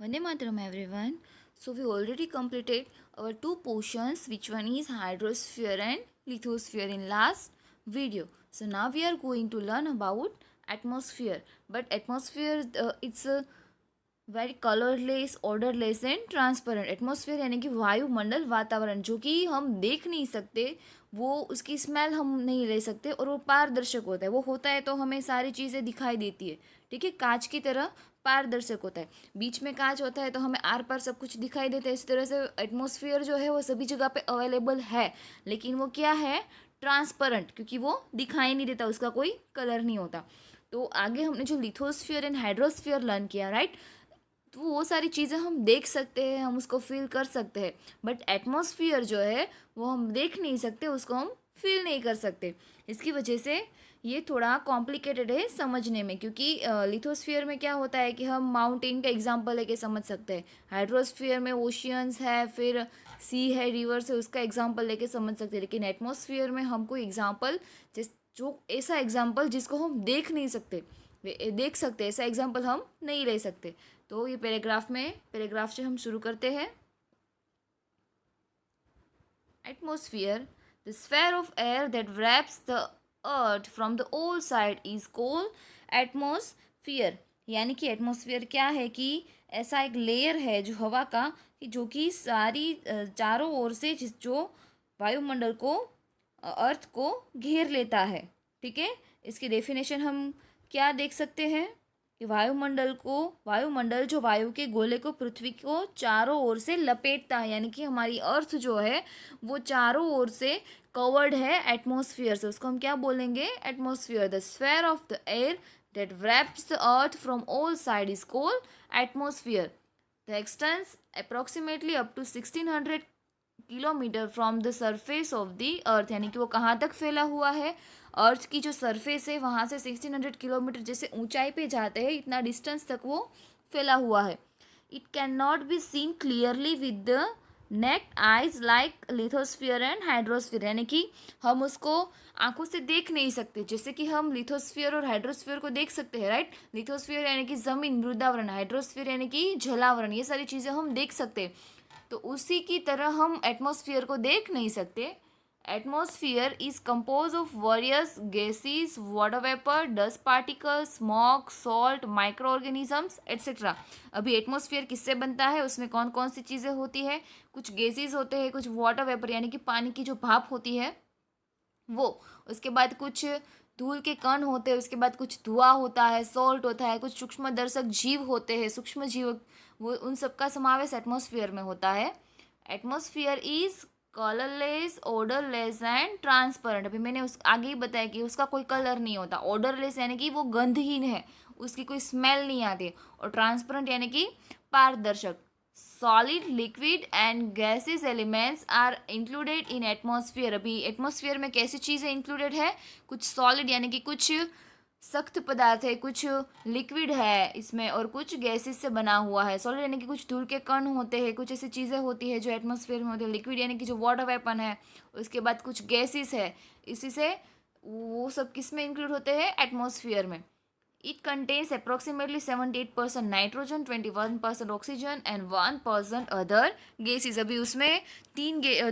Vande Mataram everyone. So we already completed our two portions, which one is hydrosphere and lithosphere in last video. So now we are going to learn about atmosphere. But atmosphere it's a very colourless odourless and transparent atmosphere यानी कि वायुमंडल वातावरण जो कि हम देख नहीं सकते, वो उसकी स्मेल हम नहीं ले सकते और वो पारदर्शक होता है। वो होता है तो हमें सारी चीज़ें दिखाई देती है, ठीक है, कांच की तरह पारदर्शक होता है। बीच में कांच होता है तो हमें आर पार सब कुछ दिखाई देता है। इस तरह से एटमॉस्फेयर जो है वो सभी जगह पे अवेलेबल है, लेकिन वो क्या है, ट्रांसपेरेंट, क्योंकि वो दिखाई नहीं देता, उसका कोई कलर नहीं होता। तो आगे हमने जो लिथोस्फीयर एंड हाइड्रोस्फीयर लर्न किया, राइट, तो वो सारी चीज़ें हम देख सकते हैं, हम उसको फील कर सकते हैं। बट एटमॉस्फियर जो है वो हम देख नहीं सकते, उसको हम फील नहीं कर सकते। इसकी वजह से ये थोड़ा कॉम्प्लिकेटेड है समझने में, क्योंकि लिथोस्फियर में क्या होता है कि हम माउंटेन का एग्जांपल लेके समझ सकते हैं। हाइड्रोस्फियर में ओशियंस है, फिर सी है, रिवर्स है, उसका एग्जांपल लेके समझ सकते हैं। लेकिन एटमॉस्फियर में हम कोई एग्जांपल जो ऐसा एग्जांपल जिसको हम देख नहीं सकते, देख सकते ऐसा एग्जांपल हम नहीं ले सकते। तो ये पैराग्राफ से हम शुरू करते हैं। Atmosphere, the sphere of air that wraps the earth from the all side is called atmosphere. यानी कि एटमोस्फियर क्या है कि ऐसा एक लेयर है जो हवा का, कि जो कि सारी चारों ओर से जो वायुमंडल को, अर्थ को घेर लेता है, ठीक है। इसकी डेफिनेशन हम क्या देख सकते हैं कि वायुमंडल जो वायु के गोले को, पृथ्वी को चारों ओर से लपेटता है, यानी कि हमारी अर्थ जो है वो चारों ओर से कवर्ड है एटमॉस्फेयर से। उसको हम क्या बोलेंगे, atmosphere. The sphere of the air that wraps the earth from all sides is called atmosphere. The extends approximately up to 1600 kilometre from the surface of the earth. यानी कि वो कहाँ तक फैला हुआ है, अर्थ की जो सरफेस है वहाँ से 1600 किलोमीटर जैसे ऊंचाई पे जाते हैं, इतना डिस्टेंस तक वो फैला हुआ है। It can not be seen clearly with the necked eyes like lithosphere and hydrosphere. यानी कि हम उसको आंखों से देख नहीं सकते, जैसे कि हम लिथोस्फियर और हाइड्रोस्फियर को देख सकते हैं, राइट। लिथोस्फियर यानी कि जमीन, मृदावरण, हाइड्रोस्फियर यानी कि जलावरण, ये सारी चीज़ें हम देख सकते हैं। तो उसी की तरह हम एटमॉस्फेयर को देख नहीं सकते। Atmosphere is compose of various gases, water vapour, dust particles, smog, salt, micro organisms etcetera. अभी एटमॉस्फेयर किससे बनता है, उसमें कौन कौन सी चीज़ें होती है, कुछ गैसेस होते हैं, कुछ वाटर वेपर यानी कि पानी की जो भाप होती है वो, उसके बाद कुछ धूल के कण होते हैं, उसके बाद कुछ धुआं होता है, सॉल्ट होता है, कुछ सूक्ष्म दर्शक जीव होते हैं, सूक्ष्म जीव, वो उन सब का समावेश एटमॉस्फेयर में होता है। Atmosphere is colourless, odourless and transparent. अभी मैंने उस आगे ही बताया कि उसका कोई कलर नहीं होता। ऑर्डरलेस यानी कि वो गंधहीन है, उसकी कोई स्मेल नहीं आती। और ट्रांसपेरेंट यानी कि पारदर्शक। Solid, liquid and gases elements are included in atmosphere. अभी एटमॉस्फेयर में कैसी चीज़ें इंक्लूडेड है, कुछ सॉलिड यानी कि कुछ सख्त पदार्थ है, कुछ लिक्विड है इसमें, और कुछ गैसेस से बना हुआ है। सॉलिड यानी कि कुछ धूल के कण होते हैं, कुछ ऐसी चीज़ें होती है जो एटमॉस्फेयर में होती है। लिक्विड यानी कि जो वाटर वेपन है। उसके बाद कुछ गैसेस है, इसी से वो सब किस में इंक्लूड होते हैं, एटमॉस्फेयर में। It contains approximately 78% nitrogen, 21% oxygen and 1% other gases. अभी उसमें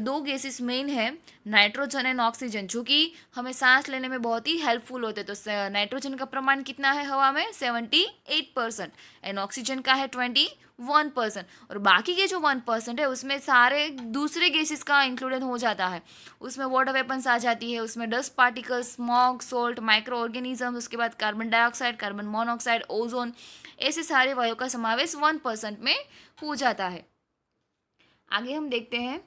दो गैसेस मेन है, नाइट्रोजन एंड ऑक्सीजन, जो कि हमें सांस लेने में बहुत ही हेल्पफुल होते हैं। तो नाइट्रोजन का प्रमाण कितना है हवा में, 78%, एंड ऑक्सीजन का है 21%। और बाकी के जो 1% है उसमें सारे दूसरे गैसेस का इंक्लूडेड हो जाता है। उसमें वाटर वेपन्स आ जाती है, उसमें dust particles, smog, salt, micro organism, उसके बाद carbon dioxide, carbon monoxide, ozone, ऐसे सारे वायु का समावेश 1% में हो जाता है। आगे हम देखते हैं,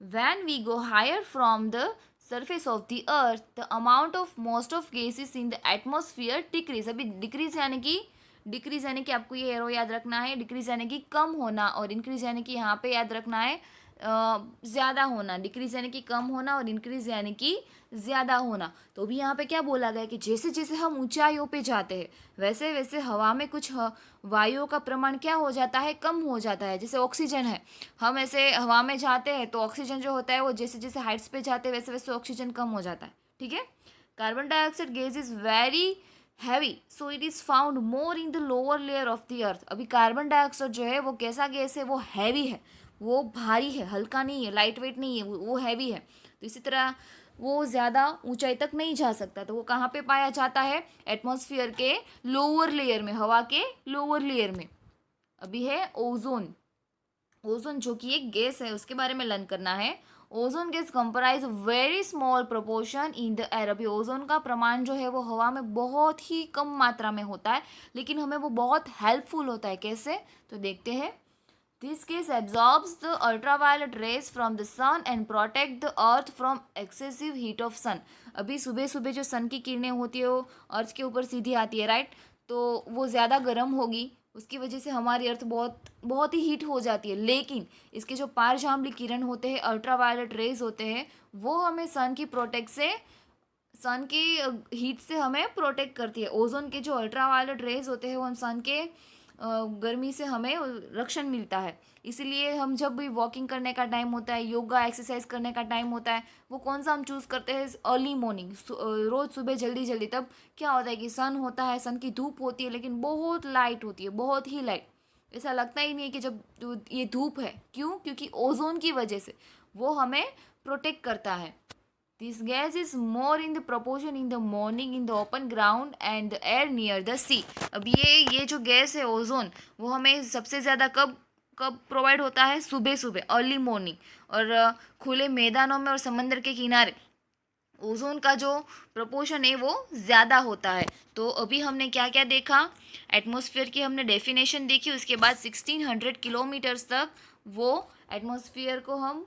when we go higher from the surface of the earth the amount of most of gases in the atmosphere decrease। अभी डिक्रीज यानी कि आपको ये एरो याद रखना है, डिक्रीज यानी कि कम होना, और इंक्रीज यानी कि यहाँ पे याद रखना है ज़्यादा होना। डिक्रीज यानी कि कम होना और इंक्रीज यानी कि ज़्यादा होना। तो भी यहाँ पे क्या बोला गया कि जैसे जैसे हम ऊंचाइयों पे जाते हैं वैसे वैसे हवा में कुछ वायुओं का प्रमाण क्या हो जाता है, कम हो जाता है। जैसे ऑक्सीजन है, हम ऐसे हवा में जाते हैं तो ऑक्सीजन जो होता है वो जैसे जैसे हाइट्स पे जाते हैं वैसे वैसे ऑक्सीजन कम हो जाता है, ठीक है। Carbon dioxide gas is very heavy, so it is found more in the lower layer of the earth. अभी कार्बन डाइऑक्साइड जो है वो कैसा गैस है, वो हैवी है, वो भारी है, हल्का नहीं है, लाइट वेट नहीं है, वो हैवी है। तो इसी तरह वो ज़्यादा ऊंचाई तक नहीं जा सकता। तो वो कहाँ पे पाया जाता है, एटमॉस्फेयर के लोअर लेयर में, हवा के लोअर लेयर में। अभी है ओजोन। ओजोन जो कि एक गैस है, उसके बारे में लर्न करना है। Ozone gas comprise very small proportion in the air. अभी ओजोन का प्रमाण जो है वो हवा में बहुत ही कम मात्रा में होता है, लेकिन हमें वो बहुत हेल्पफुल होता है। कैसे, तो देखते हैं। This gas absorbs the ultraviolet rays from the sun and protect the earth from excessive heat of sun. अभी सुबह सुबह जो सन की किरणें होती है वो अर्थ के ऊपर सीधी आती है, राइट। तो वो ज़्यादा गर्म होगी, उसकी वजह से हमारी अर्थ बहुत बहुत ही हीट हो जाती है। लेकिन इसके जो पारजाम्बली किरण होते हैं, अल्ट्रावायलेट रेज होते हैं, वो हमें सन की प्रोटेक्ट से, सन की हीट से हमें प्रोटेक्ट करती है। ओजोन के जो अल्ट्रावायलेट रेज होते हैं वो हम सन के गर्मी से हमें रक्षण मिलता है। इसीलिए हम जब भी वॉकिंग करने का टाइम होता है, योगा एक्सरसाइज करने का टाइम होता है, वो कौन सा हम चूज़ करते हैं, अर्ली मॉर्निंग, रोज़ सुबह जल्दी जल्दी। तब क्या होता है कि सन होता है, सन की धूप होती है, लेकिन बहुत लाइट होती है, बहुत ही लाइट। ऐसा लगता ही नहीं है कि जब ये धूप है। क्यों, क्योंकि ओजोन की वजह से वो हमें प्रोटेक्ट करता है। This gas is more in the proportion in the morning in the open ground and the air near the sea. अब ये जो गैस है ओजोन, वो हमें सबसे ज़्यादा कब कब प्रोवाइड होता है, सुबह सुबह, अर्ली मॉर्निंग, और खुले मैदानों में और समंदर के किनारे ओजोन का जो प्रोपोर्शन है वो ज़्यादा होता है। तो अभी हमने क्या क्या देखा, एटमॉस्फेयर की हमने डेफिनेशन देखी, उसके बाद 1600 किलोमीटर्स तक वो एटमॉस्फेयर को हम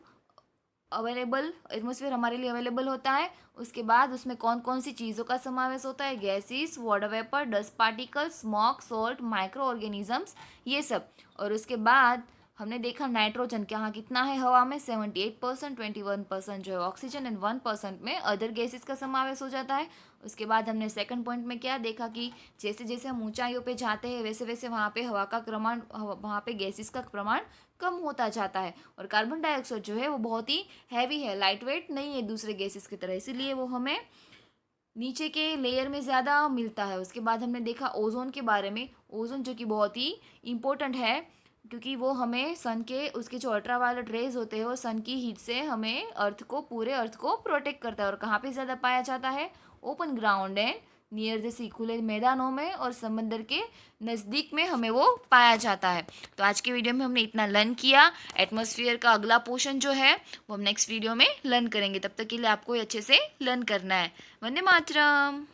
अवेलेबल, एटमॉस्फेयर हमारे लिए अवेलेबल होता है। उसके बाद उसमें कौन कौन सी चीज़ों का समावेश होता है, gases, water vapour, dust particles, smog, salt, micro organisms, ये सब। और उसके बाद हमने देखा नाइट्रोजन यहाँ कितना है हवा में, 78%, 21% जो है ऑक्सीजन, एंड 1% में अदर गैसेस का समावेश हो जाता है। उसके बाद हमने सेकंड पॉइंट में क्या देखा कि जैसे जैसे हम ऊंचाइयों पे जाते हैं वैसे वैसे वहाँ पे हवा का प्रमाण, वहाँ पे गैसेस का प्रमाण कम होता जाता है। और कार्बन डाइऑक्साइड जो है वो बहुत ही हैवी है, लाइट वेट नहीं है दूसरे गैसेस की तरह, इसीलिए वो हमें नीचे के लेयर में ज़्यादा मिलता है। उसके बाद हमने देखा ओजोन के बारे में। ओजोन जो कि बहुत ही इम्पोर्टेंट है, क्योंकि वो हमें सन के, उसके जो अल्ट्रावायलेट रेज होते हैं वो सन की हीट से हमें अर्थ को, पूरे अर्थ को प्रोटेक्ट करता है। और कहाँ पे ज़्यादा पाया जाता है, open ground and near the sea, खुले मैदानों में और समंदर के नज़दीक में हमें वो पाया जाता है। तो आज के वीडियो में हमने इतना लर्न किया। एटमॉस्फेयर का अगला पोर्शन जो है वो हम नेक्स्ट वीडियो में लर्न करेंगे। तब तक के लिए आपको अच्छे से लर्न करना है। वंदे मातरम।